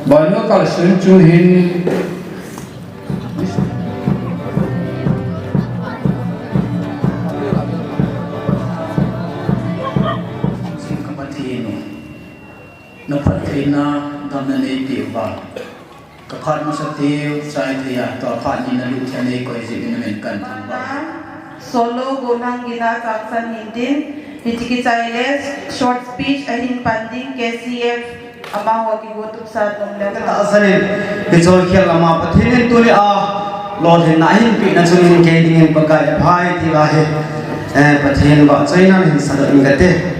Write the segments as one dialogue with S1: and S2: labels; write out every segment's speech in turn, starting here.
S1: Banyak kalau suncuhin singkapatin napatina damnani tiwa kakhat masatiu sai thia to khat ni na lu chane ko izin kan thangba
S2: solo gonang gina kaksan hindin hitiki chailes short speech ahin panding KCF ama wagi gotuk sa nongla
S3: ta asanin bichol khel ama pathinin tuli a lol hin na hin pi na chunin ke dingin pakai phai ti la he pathin ba chaina hin sa ingate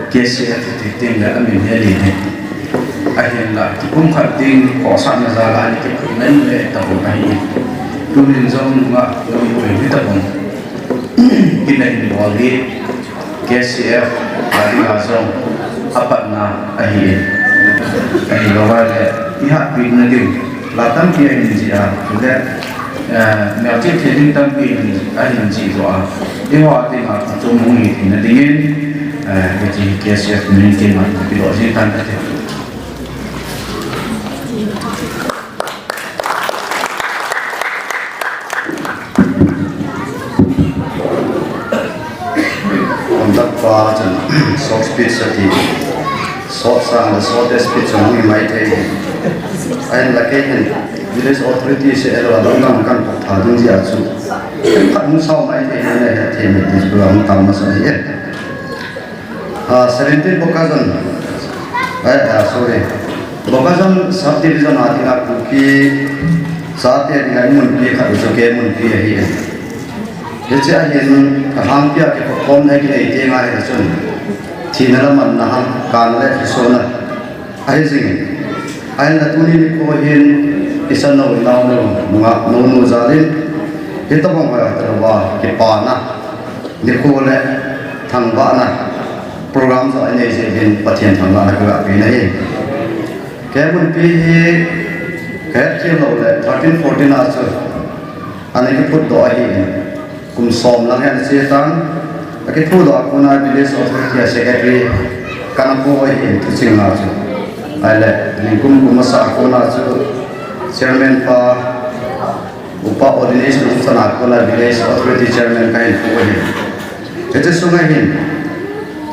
S1: KCF ting la amin heli ne ahin la ki kum khat ting ko sa na za la ni ke men le ta bo ai tu rin zong ma lo ni ta bon kin nei bo li KCF la ri ha zong apat na ai lo wa le ni ha pi na ding la tam ki ai ni ji a le na chi thi ding tam pi ni ai ni ji zo a de wa te ma chu mu ni thi na ding jadi KCF community man bilo sih tanda tu. Untuk pajan short speech tadi, short sang, short speech yang mai tadi. Ain lagi kan, village authority seera dalam kan thadung dia tu. Kan musau mai tadi ni tadi di sebelah utama saya. 17 Bokazan, sorry, Bokazan subdivision आदिना कुकी साथ या दिनाई मुंडी खाते जोके मुंडी है ही है। जैसे आये न कहां पिया के परफॉर्म है कि नहीं तेंगा है सुन,
S3: chỉ là mình là càng lệ số này hay gì hay là tôi đi coi hiện cái sân nồi nào nồi ra lên cái tấm bằng phải là cái bàn na đi coi lệ thằng bạn này program rồi này sẽ đến phát triển thằng bạn cái này cái vấn đề cái kia là 13, 14 năm rồi anh ấy cái phút đó thì cũng xóm lắm hay là sẽ tăng cái phút đó cũng là village authority secretary kana po ai tu sing na chu ai le ni cũng masa ko na chu chairman pa upa ordination sana ko la village authority chairman kai ko hi ete sungai hin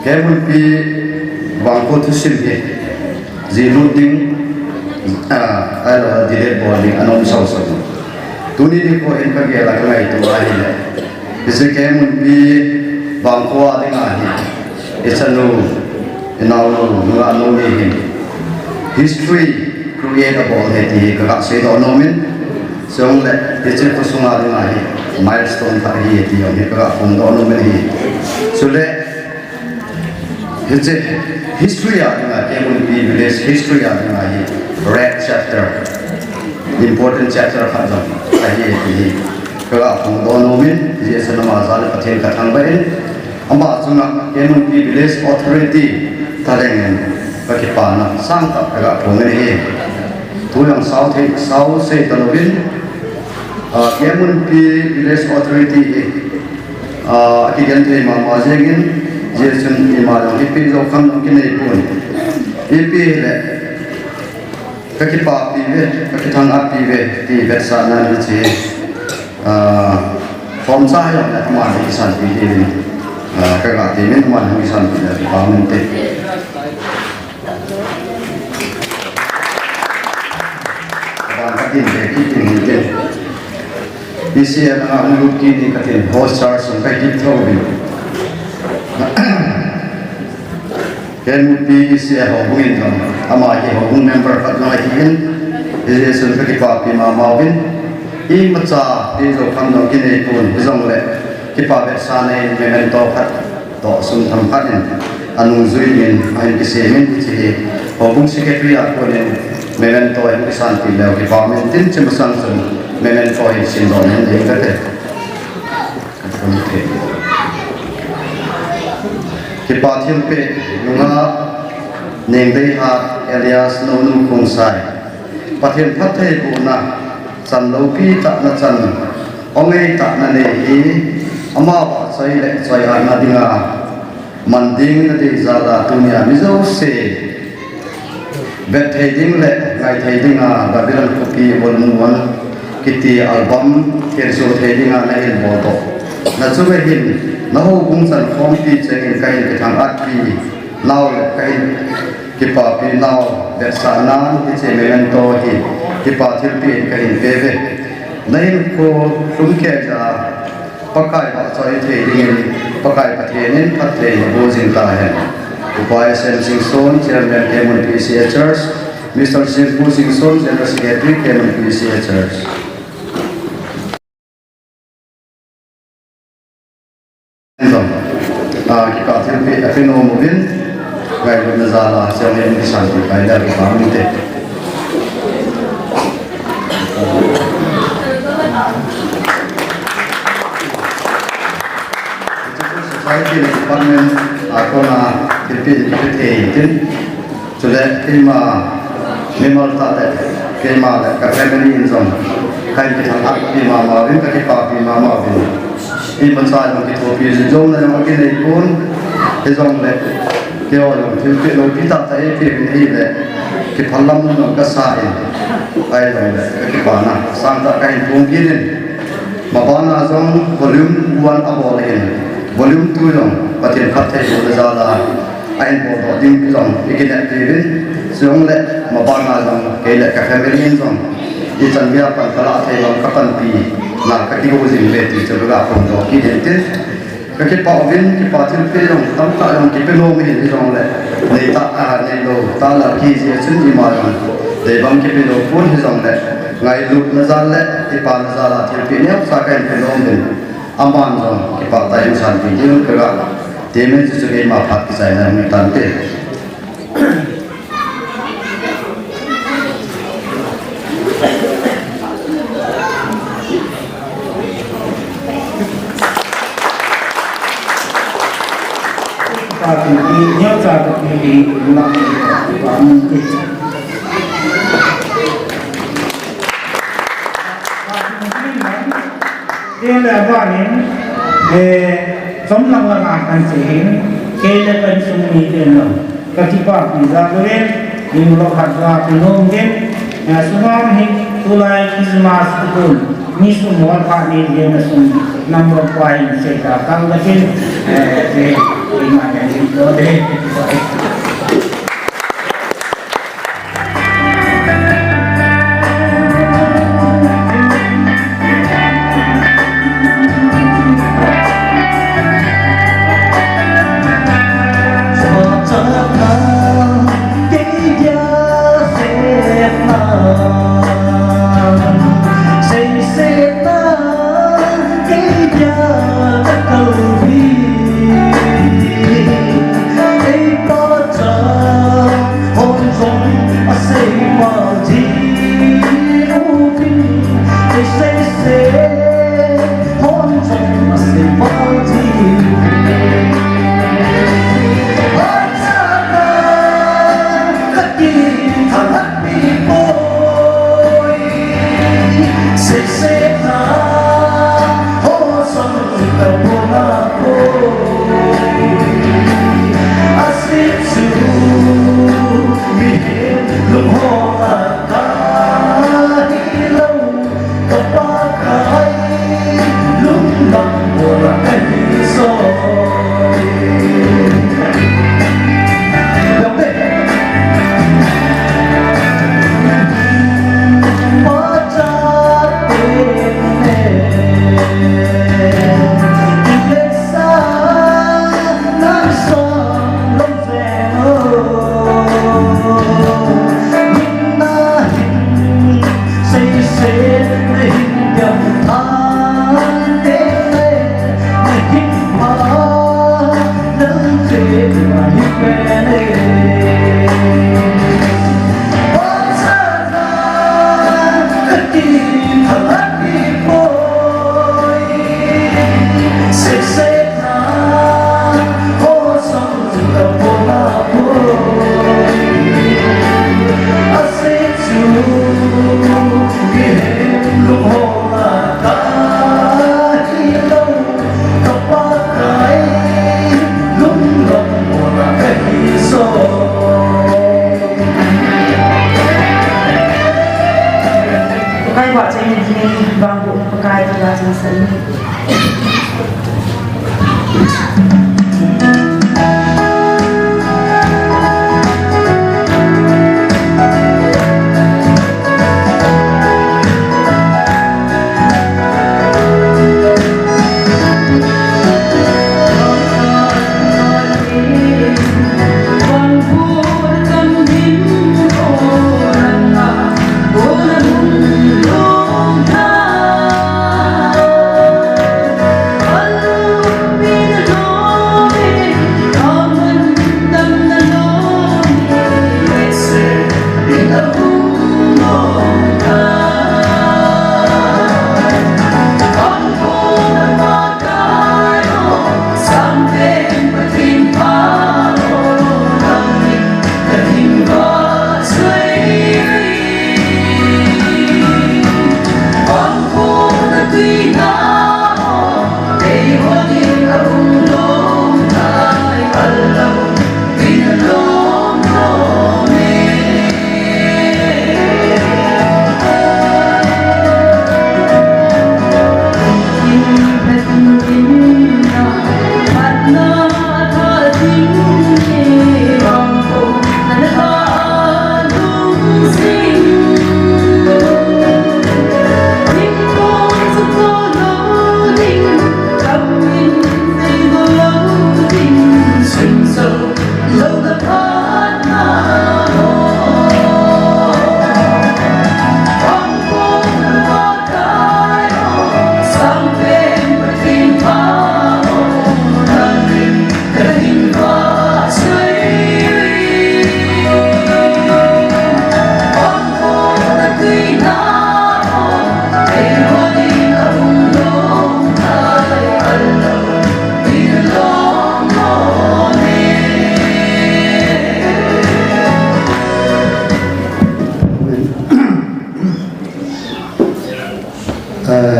S3: ke mun pi bang ko tu sim hi ziluddin ai la dire boarding anom sau sau tuni ni ko in ka ge la kai tu ai le ise ke mun pi bang ko a ding a hi isanu no history creatable heti ka se do no min song le teacher ko sunga de na hi milestone ta hi heti yo me ka phone do no min hi so le history a na ke mun bi village history a na hi red chapter important chapter kha do ta hi heti ka phone do no min je sa na ma za le pathen ka thang ba in amba chunga ke mun bi village authority tarengen bagi pana sang tak agak pungin ini tu yang sau se talovin kemun pi village authority kigen te ma majengin jesun imalang ipi zo kam mungkin ei pun ipi le kaki pa pi ve kaki thang ap pi ve ti ve sana ni che form sa yang na ma ni san pi ni kaga ti min ma ni san pi ni pa mun te in the keeping it. This year, I'm looking at the host charts and I keep telling Can be this year, how win them. I'm a member of my team. This is a very copy of Marvin. He must is of Kano Guinea Poon, his own leg. Keep up at Sane, Memento Hat, Dawson Tampatin, and Zuin, and the same entity, or Book Secretary at Memento and Santi Leo Department in Chimbasanson, Memento in Sindon and Ingate. Kipatil Pe, Yunga, Name Hat, Elias Nonu Kunsai, Patil Pate Buna, San Lopi Tatnatan, Onge Tatnane, Amaba, Sai Arnadinga, Manding the Zala Tunia, Mizo say. Bet heading le ngai heading a Babylon copy volume 1 kiti album kerso heading a nail bodo na chuwe hin na ho gung san form pi cheng kai ke thang at pi naw le kai ki pa pi naw bet sa na ki che men to hi ki pa thil pi kai pe ve nail ko sum ke ja pakai ba choi heading pakai pathen pathen bo jing ta hai Upaya Sam Singson, Chairman Kemun PCA Church, Mr. Simpu Singson, General Secretary Kemun PCA Church. Kita terpilih Afino Mubin, gaya Nazala, Chairman Santi, gaya dari kami te. Society Department aku na dipilih sudah lima tak ada lima ada family insom kain kita hak lima mawin kaki pak lima mawin ini pensai mungkin topi sejauh na yang mungkin ini pun sejauh le kau yang terpilih kita saya pilih ini le kita lam nung kasai kain le kaki pana sang tak kain mungkin mabana zong volume 1 abolin volume 2 dong, patin paten boleh jalan, ain bodoh dim dong, ikan aktifin, siang le, mabana dong, kaya family dong, ikan biar kalau ada yang kapan pi, nak kaki gozin beti, coba aku dong, kita itu, kaki pawin, kaki patin pi dong, tampak dong, kita nomi dong le, ni tak lo, tak lagi sih, sendiri malam, debang kita lo pun dong le, ngai lut nazar le, tipa nazar lah, tiap ni apa sahaja kita nomi. Aman dong, kita tahu santi je kerana temen chu ge ma phat ki chai na mi tan te
S4: nhớ ra được cái lòng và mình đây là bạn em để sống lòng là bạn cần sẽ hiện cái là cần sống như thế nào các chị bạn thì ra rồi đấy nhưng mà hạt ra thì không biết suam hình tulai Christmas betul ni semua pak ni dia masuk number point saya datang lagi terima kasih deh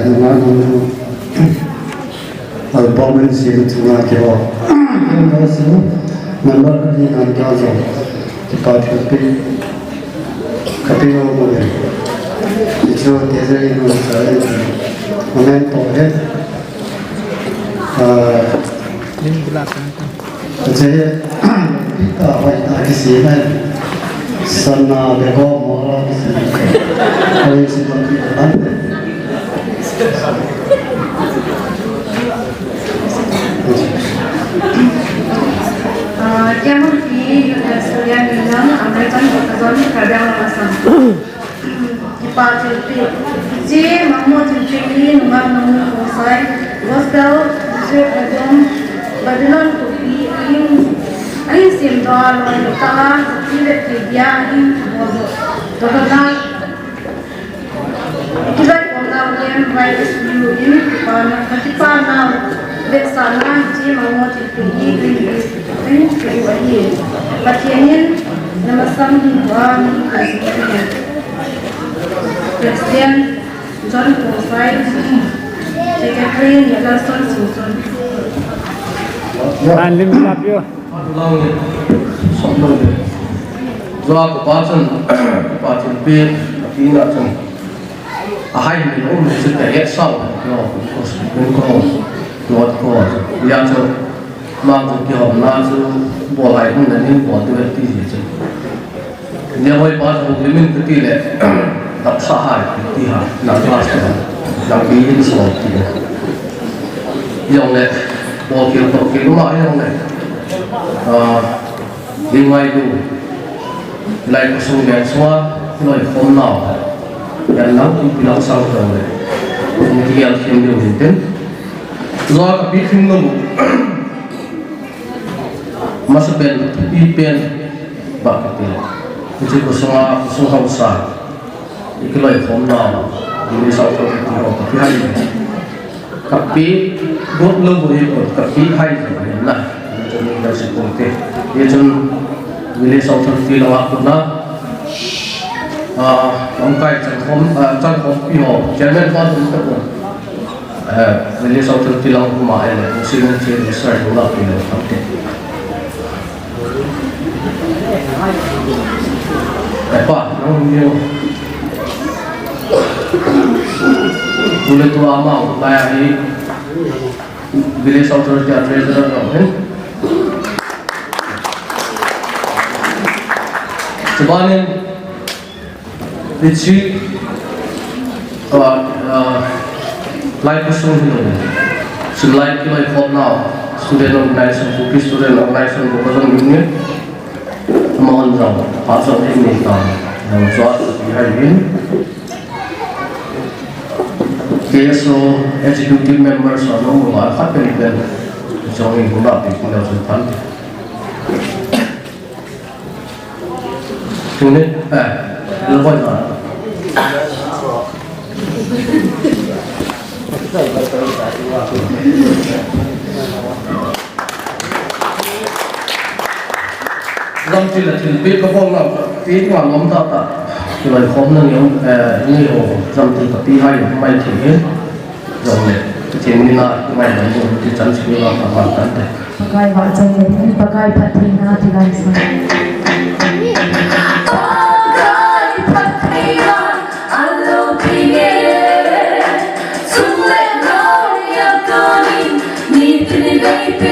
S3: nunga nungu album si tunga kiro yung kasi number ni nan kazo kita kapi mo ya itu tezai no sai momento है jadi kita apa isi kan sana bego moral kalau isi kan
S5: Chiamo qui Surya Minam, American Bukazon, Kadang Masam. Departure P. J. Mahmoud Chili, Numar Namu Kosai, Gospel, Zip Adom, Babylon Kopi, Ain Simdal, Tala, Tibet Libya, Ain Mozo. Tohodan, Tibet Kongam Game, Virus View, In Katipa Now, Betsana, J. Mahmoud Chili, Patianin Namasam Hinduan President John Kosai Secretary Nicholson Simpson
S6: Lim Lapio
S1: Doa kupacun bir kina cun ahai minum sudah ya sau no ko ya cun mang cái hòm na chứ bỏ lại không là nên bỏ tôi tí gì chứ nếu mà bỏ một cái mình cái tí lệ tập xã hội tí hả làm cho sao làm cái gì số tí dùng này bỏ kiểu nó nói dùng này đi ngoài đủ lại có số điện xóa nói không nào nhận lắm thì lâu sau rồi này thì ăn thêm điều gì tính do cái biết phim nó masuk pen bak ketil itu kusuma hausa ikloi khomna ini sauto ketil tapi hari tapi bot lo boleh tapi hari na jadi dari sekolah dia jon ini sauto ketil awak na angkai cangkom piho jangan buat untuk ini sauto ketil awak rumah ini musim besar bola piho tapi apa namanya boleh tua mau kayak ini village authority treasurer kan sebenarnya itu like person ini selain kita ikut now student organization Bukit student organization bukan ini mohon jauh, pasal ini kan, yang suatu hari ini, KSO executive members are no more happening than showing guna di Pulau Sultan. Ini, lepas mana? Lâm chỉ là chuyện biết có phong nào tí mà lắm ta ta thì lời khóm nó nhiều dâm thì có tí hay may thì hết rồi này cái chuyện như là may là nhiều thì chẳng chỉ là hoàn toàn đấy
S7: pakai wajah ini pakai patina di langsung
S8: Hãy subscribe cho kênh Ghiền Mì Gõ để không bỏ lỡ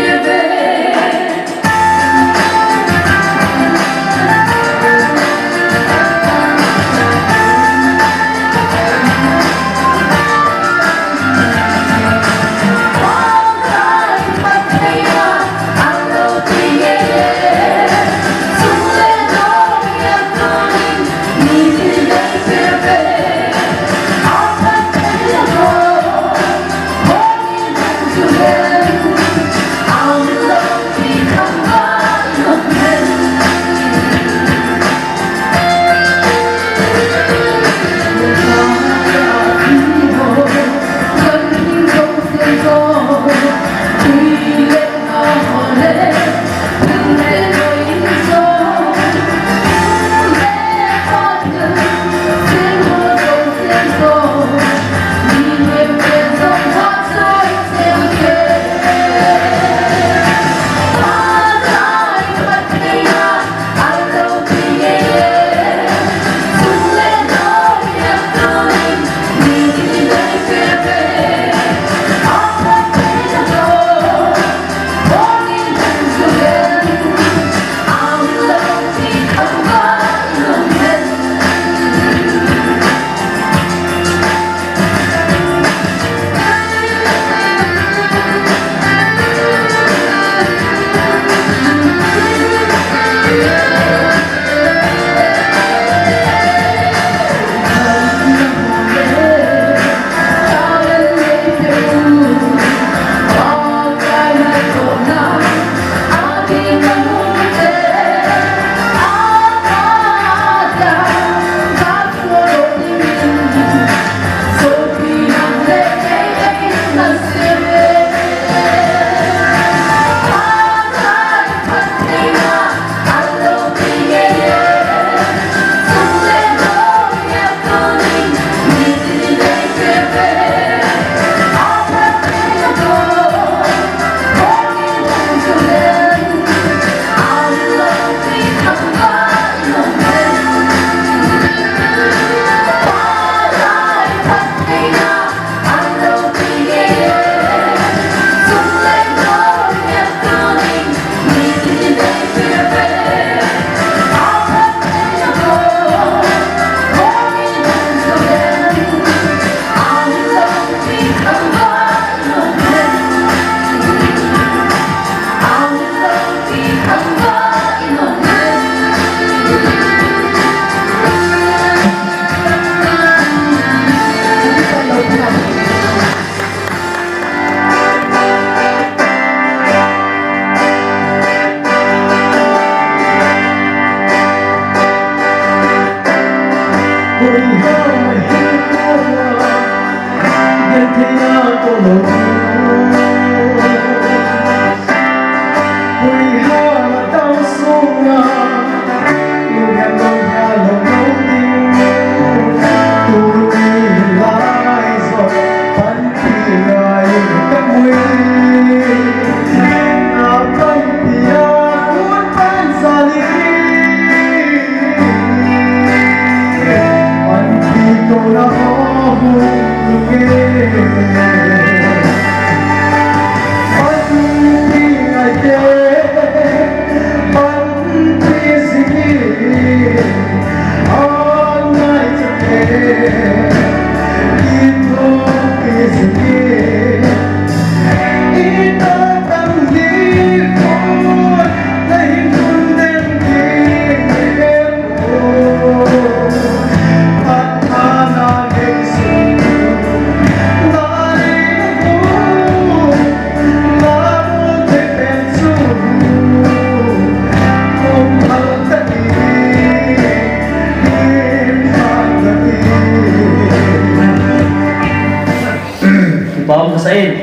S6: Bom sain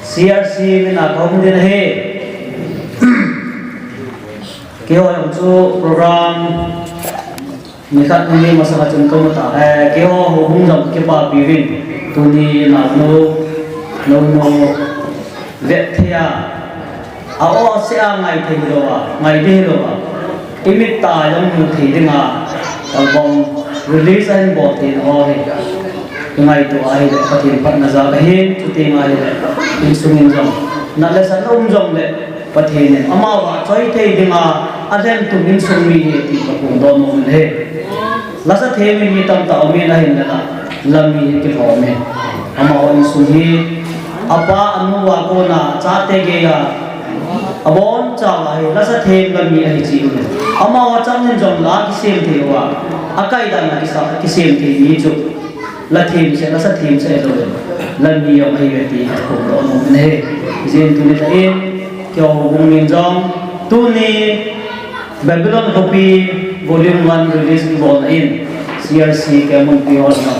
S6: CRC min akhom din he kêu ông chú program người khác ni masalah chung công ta kêu hùng dòng cái bà biểu hiện tu ni nào no vẹt thea áo sẽ ngày thì rồi ngày đi rồi imit ta trong nhiều thì đi ngà tao bom release anh bỏ tiền ho he ngày tu ai để phát hiện phát nazar cái chú tiền ai để in sungin dòng nãy là sản dòng để phát hiện ama và chơi thì đi ngà anh tu in sung mi thì có cùng đón một he là sát thế mình tâm tạo mi là hình là làm mi cái phò mi ama in sung hi apa anu wa ko na cha te ge ya abon cha la hi la sa the làm mi ai chi ama wa chang nin jong la ki sem the wa akai da na ki sa ki sem the ni chu la thêm sẽ là sát thêm sẽ rồi lần nhiều hay về thì cũng đó một vấn đề riêng tu ni thấy kiểu vùng miền trong tu ni Babylon copy volume 1 release ball in CRC cái môn kia nó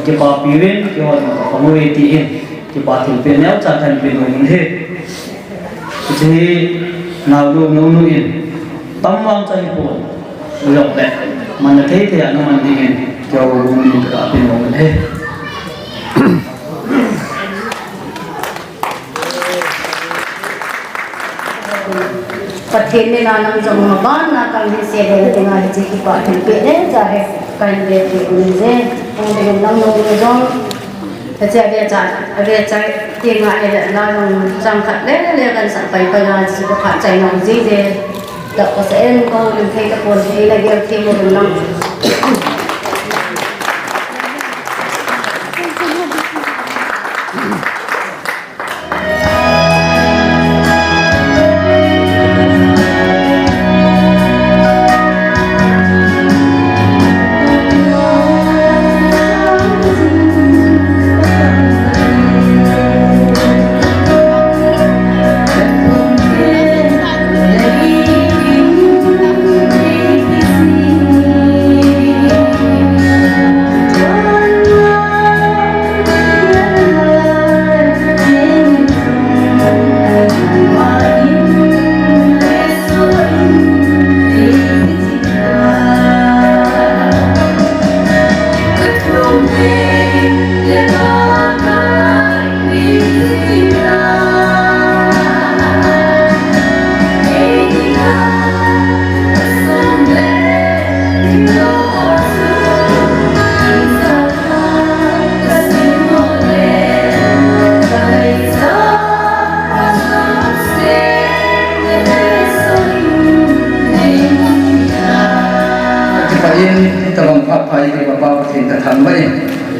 S6: cái bà pirin kia nó có một cái tiền cái bà thử tiền néo trả thành tiền một vấn đề thì nào luôn nấu in tâm vang cho hiệp hội lộc đẹp mà nó thấy thì anh mình đi kiểu vùng miền cả tiền một vấn đề
S5: Patin ni na nang jong maban na kang di se de de ngai ji ki pa thil pe ne ja he kan de ti un je ong de nang no no jong ta cha ti nga e la nong jang khat le kan sa pai pa na ji ko kha chai nong ji de da ko se en ko lim thei ta pon thei la ge ti mo nang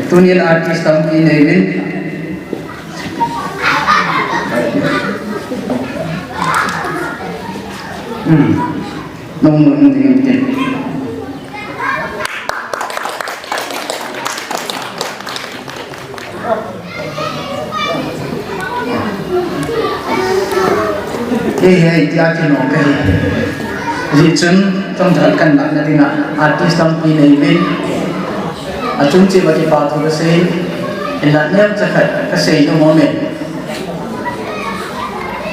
S1: Tunian artis tampi nevin nong ding tin hey dia chino ke ji chun trong thar kan na dinga artis tampi nevin chung chi bati pa thu se in la nem cha khat ka sei no moment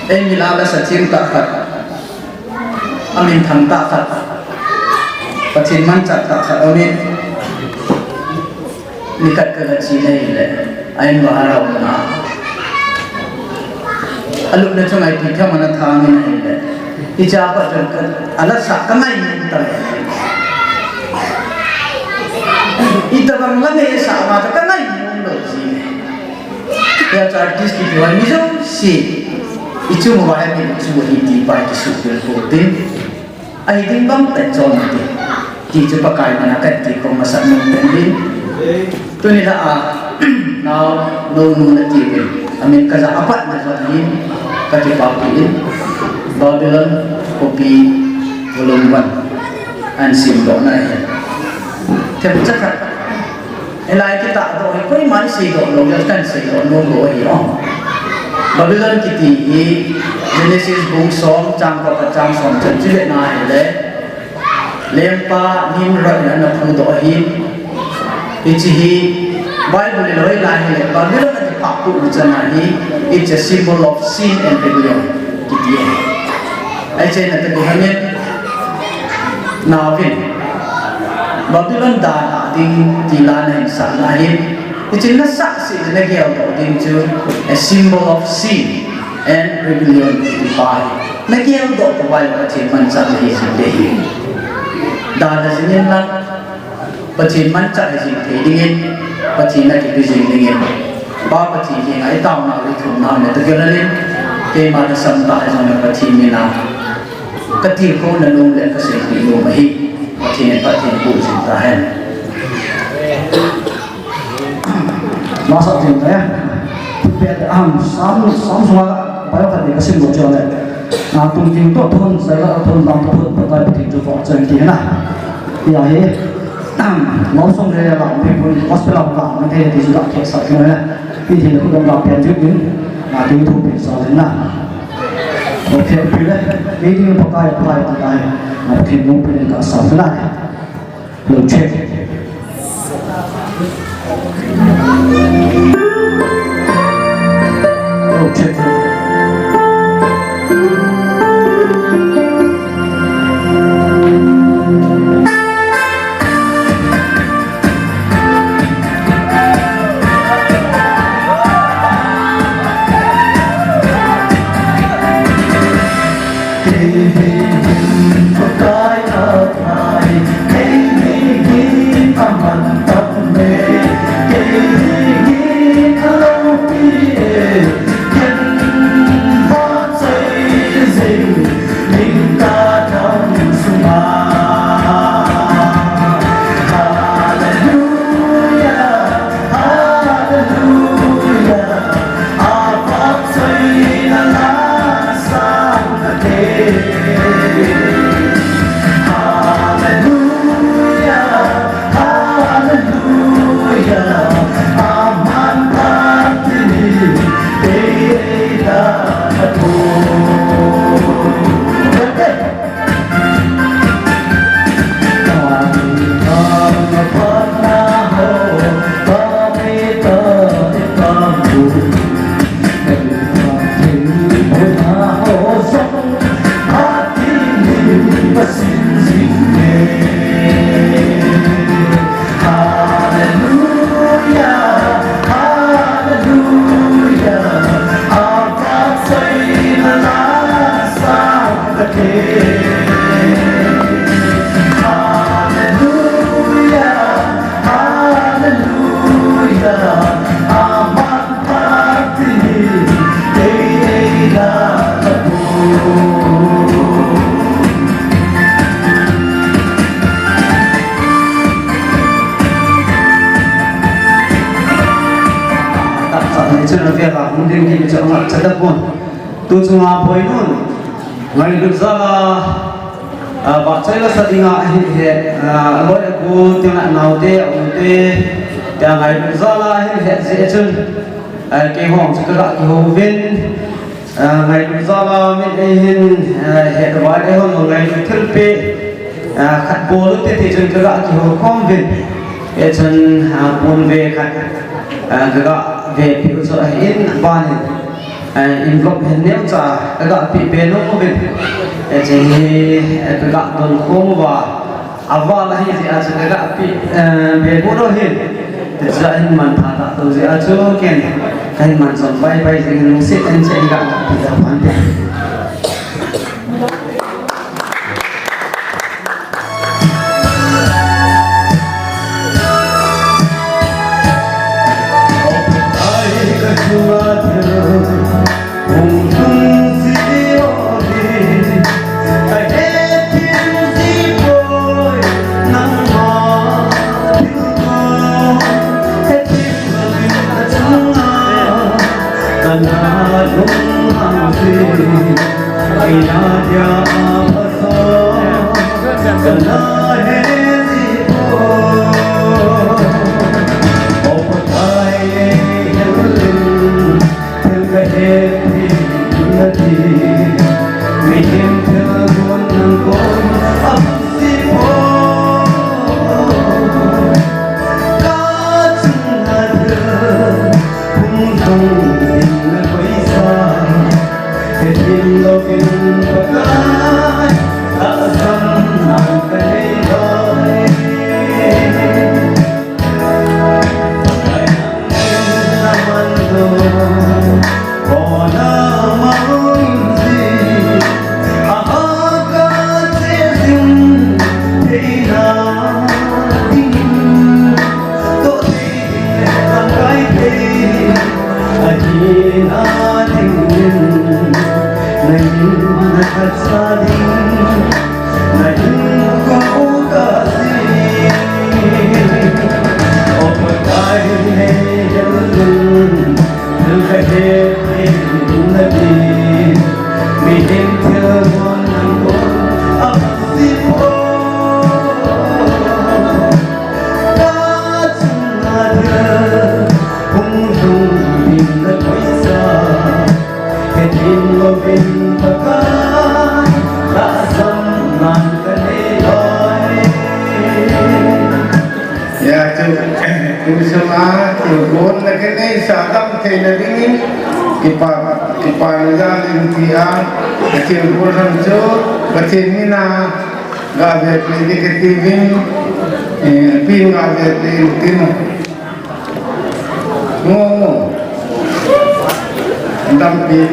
S1: em mi la sa chim ta khat amin tham ta khat pathin man chat ta khat amin nikat ka chi nei le ain wa arau na alu na chungai ti tha mana tha min nei le icha pa jan ka ala sa kamai ni ta ita bang la ne sa ma ta kamai mong lo ji ya cha artist ki wa ni jo si ichu mo ba ni chu hi ti pa ki su bil ko tin ai ding bang ta chon ti ki chu pa kai mana ka ti ko ma sa mong ten din tu ni la a now no no na ti ke amin ka za apat na sa ni ka ti pa ki Babylon copy volume 1 and sim do na hai thêm chắc là lại cái tạo rồi có mấy xây độ lâu cho cần xây độ nô bộ hiểu không Babylon cái gì Genesis bung som trang có cả trang som chân chữ lệ này đấy lempa nimrod là nó phụ độ hi cái gì Bible nói lại là Babylon là cái pháp cụ chân này it's a symbol of sin and rebellion cái gì ấy trên là cái điều này nào vậy Babylon da ding tilan and sanahim it's in the saksi in the gel ding to a symbol of sin and rebellion to pai na gel do to bai ka thi man sa hi sin de da da sin la pathin man cha hi the ding pathin na ki jing ding ba pathin hi ai taw na ri thum na ne to gelin ke ma da sam ta ai na pathin ni na ka thi ko na lu le ka se ni lu ma hi Pathin cụ chúng ta hen
S8: nó sợ tiền đấy biệt sám xóa bao phần để cái sinh của trường này tung tin tốt thôn sẽ là thôn bằng thôn và tại thị trường võ trường kia này bây giờ hết nó xong rồi làm việc với hospital làm như thế thì chúng ta thể sợ cái này vì thế cũng đồng làm tiền trước những tiêu thụ biển sau đến nào ok bây giờ cái gì mà phải apply tại đây mà thì nó phải cả sáu cái này lưu check lưu check
S9: tu chunga poi nun ngai lu zala ba chai la sadinga hi he loi ku tina naute ute ta ngai lu zala hi he je chun ke hong chukara ki ho vin ngai lu zala min e hin he wa e hon ngai lu thilpe khat bol te te chun kara ki ho kom vin e chun pun ve khat ga ve pi so in ban envelope hen neu cha ka pi pe no mo bin che hi ka don khom wa awa la hi ji a che ka pi be bo no hin te cha hin man tha ta to ji a chu ken kan man son bai bai ji nu se en che ka pi da pan de
S10: Hãy subscribe cho kênh Ghiền Mì Gõ để không bỏ lỡ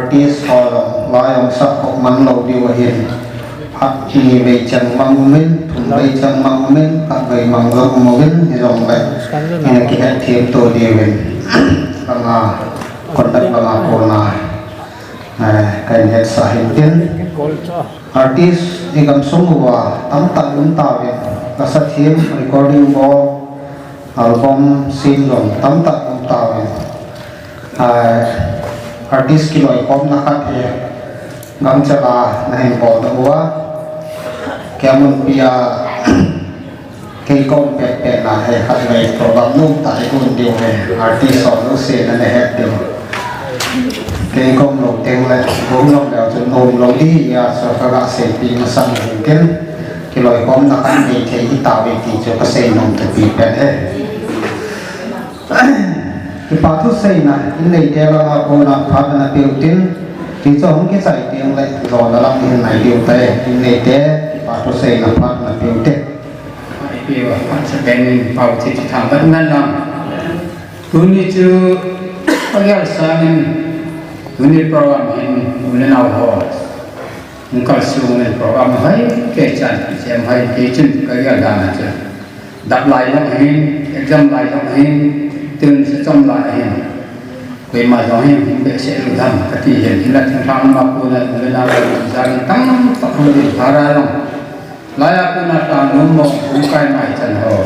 S3: artist holong layong sa man lo diwahin hat ini becang mangumin thun becang mangumin tak bai manglong mungin hirong bai ini kita tiap to diwin banga kontak banga kona kain het sahitin artist igam sungwa tam tak untawin kasathim recording bo album singlong tam tak untawin artist kiloi pom nakat he ngam chala nahin bo da wa kemun pia kei kom pet pet na he khat mai program nu ta kun dio he artist so no se na he dio kei kom lo teng le bo no le chun nom lo di ya so ka ga se pi ma sang hin ken kiloi pom nakat ni thei ti ta ve ti cho ka se nom te pi pet he cái bảo thức xây này in này theo là cô là phát là biểu tin thì cho không cái giải tiền lại rồi là làm cái này biểu tệ in này theo cái bảo thức xây là phát là biểu tệ
S1: biểu phát sẽเป็นbảo thì thằng vẫn ngăn làm cứ như chưa có cái sao nên cứ như program in nên nào họ mình cần sử dụng program hay cái chân xem hay cái chân cái đàn là chưa đặt lại nó hay exam lại nó hay tương sẽ trong lại hiện về mà nói hiện về sẽ được làm cái gì hiện là thằng thằng mà cô là người nào ra cái tăng tập huấn phá ra lòng lại là cô là làm đúng một cũng cái này chân hồ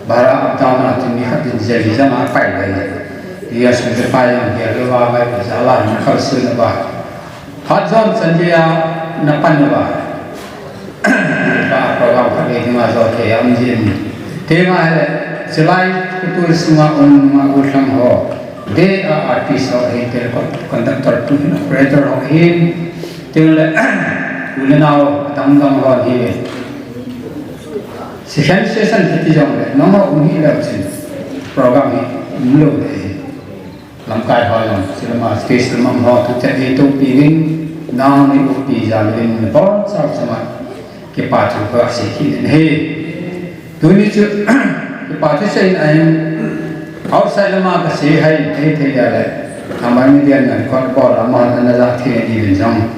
S1: bà ra tao là chúng mình khắc định gì ra mà phải vậy thì là sự phải làm việc cái vào cái giá lại nó khởi sự nó vào hot zone chân gì nó pan nó vào và program khắc định mà rồi thì ông gì thế mà là selain itu semua orang ulang ho, they are artists ho, conductor, operator ho, tinggal ulen au tanggang ho ni. Session kita jom le, nama uni le macam program ni mulu le, langkai ho yang selama stage selama ho tu jadi tu pilih nama ni upi jalan bon sama kepada tu asyik ni. Tu ni tu partition anh outside lama ka se hai the ya le amai mi dian nan kon ko lama na za the ni bin jong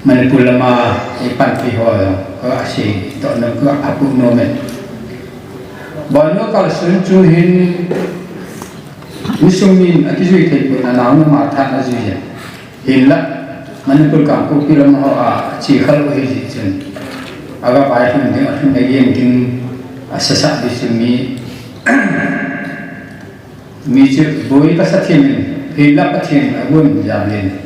S1: manipur lama ipan pi ho ko asi to na ko apu no me bono ka sun chu hin misumin akizui the ko na naw ma tha na ji hin la manipur ka ko pi lama ho a chi khal hi ji chen aga bai hin de a ne yen tin sesak di sini micu boi kasathin hilap pathin agun jamin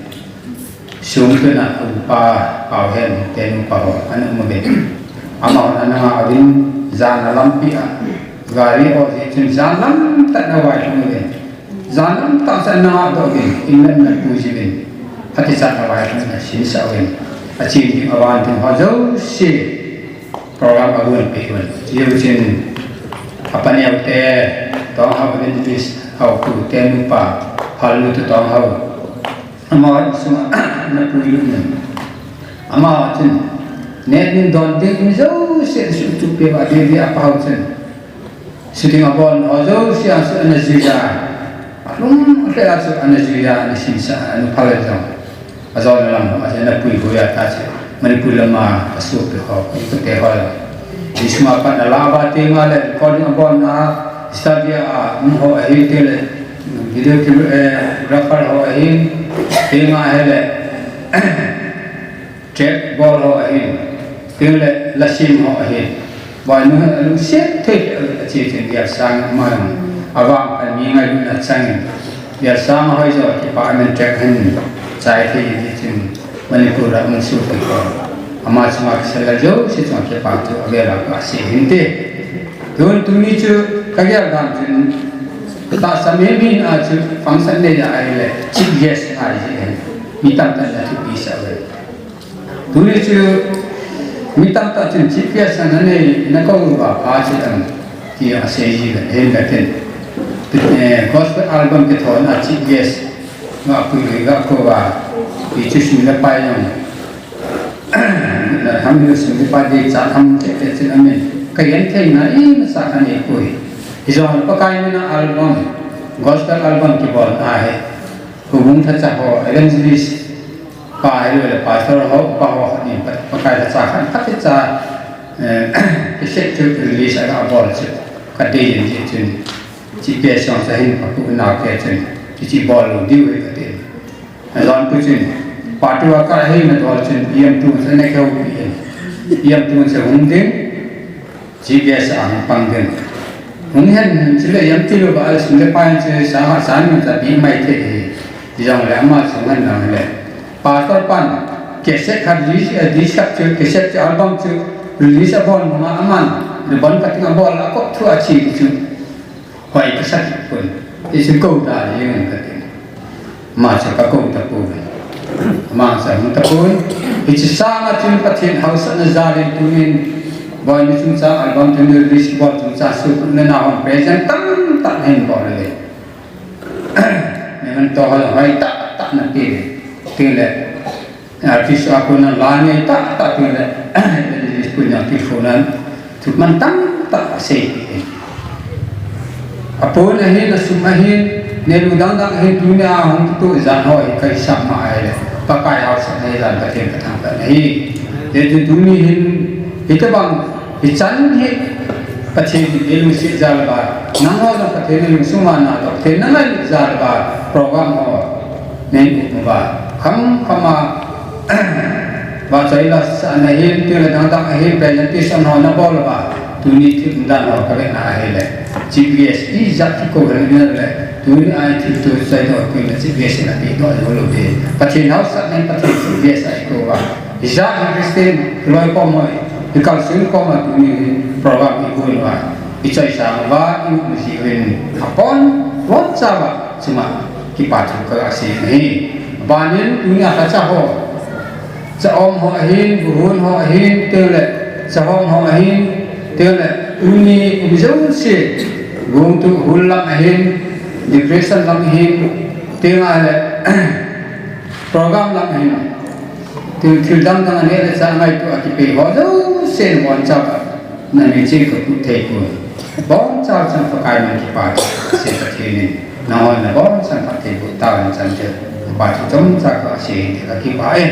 S1: sum tu na upa pauhen ten pau anu mobe amau ana adin zana lampi gari o tin zanam tak nawai mobe zanam tak sana do bin innan na pujibin hati sa nawai na sin sawin achin di awan tin hajo si program agun pihun dia macam apa ni awte tong hau benefis hau ku ten pa halu tu tong hau amar semua nak puyun amar macam net ni don dek ni jauh se tu pe ba dia apa hau macam sitting upon jauh si asu anazia alum ada asu anazia ni sinsa anu palajam azal dalam macam nak puy goya ta Manipur lama pasuk ke ho itu tehol di semua pan lava tema le recording upon stadia ho hitel video grapher ho tema hele check ball ho tingle lasim ho boy nu lu set te chi tin dia sang ma awang kan mi ngai na sang dia sang ho jo department check hin chai thi di tin Manipur dah musuh kita. Amat semua kesalahan jauh, semua kita tu agak kasih henti. Tuan tu ni tu kaya kan tu tak sambil bin tu fungsi ni dah ada. Cik yes ada je. Minta tak ada tu bisa le. Tu ni tu minta tak tu cik yes sana ni nak kau buat apa je dia asyik je hendak ten. Gospel album kita nak cik yes. Ngak pergi ngak kau itu semula payung, hamil semula pada saat ham kita amin. Kayan kayak ni masakan ekoi. Izo pakai mana album, gospel album kita buat hubung tercah ho evangelist ป่าเลยป่าสระหอบป่าหัวนี่ปากายจะจากกันพัฒนาพิเศษจุดรีสก็บอลจุดกันดีจริงจริงจีเปียช่องจะเห็นปากกูน่าเกลียดจริงจีบอลดิ้วกันดีตอนพูดจริงป่าตัวก็ให้มันบอลจริงเยี่ยมตัวจะไม่เข้าเยี่ยมตัวจะหุ่นดิ้งจีเปียช่างปังดิ้งหุ่นเห็นจิเลยังที่เราบอกสิ่งที่ไปจะสามารถสานมันจะบีไม่เท่ที่จังเลยมาส่งให้เราเลยป่าตัวปันเกษตรขัดดีสักจุดเกษตรอัลบั้มจุดรีสบอลมาอามันหรือบอลกับที่บอลแล้วก็ทั่วชีวิตจุดหอยก็สักคนที่สุดก็ได้ยังไงกันมาจากก็ตะปูมาจากตะปูที่จะสร้างจุดประเทศเฮาส์นจาริตุนินบอลที่จุดสร้างอัลบั้มที่มีรีสบอลจุดสร้างสุดในนามเพรสเซนต์ตั้งเห็นบอลเลยมันตัวหอยตักนั่นเองที่เลยartis aku nan lani tak punya punya telefonan cuma tak sih apa ni nasumahin nelu dang hin dunia hong tu zanhoi kai sama ai pakai harus ni dan batin katang ni jadi dunia hin itu bang ican ni patin ilmu si jalba nang ho patin ilmu sumana to tenangan jalba program ho ni ba kama baca ilah sana hin tiada tentang hin presentation ho na bol ba tuni tindan ho kare na hele GPS izat ko kare na le tuni ai ti tu sai do ko na GPS na ti do lo de patin house sa na patin GPS ai ko ba izat Kristen loi ko mo ikal sin ko ma tuni program ko ba ichai sa ba i musi wen hapon wat sa ba cuma kipatu ka asi ni banin dunia kaca hoจะอมหัวหินบุญหัวหินเตลจะห้องหัวหินเตลอุนีอุบิจุเสียกุมตุหุลลังหินดิเพรสชันลังหินเตลอะไรโปรแกรมลังหินทิลดังดังอันนี้เลยจะไม่ตัวที่ไปหัวจุเสียบอลจับนั่นเองที่เขาพูดเทกุนบอลจับฉันประกายมันที่ป่าเสียประเทศนี้นอนนะบอลฉันประเทศบุตรตาฉันเจอป่าที่จมจักรเสียที่เขาที่ป่าเอง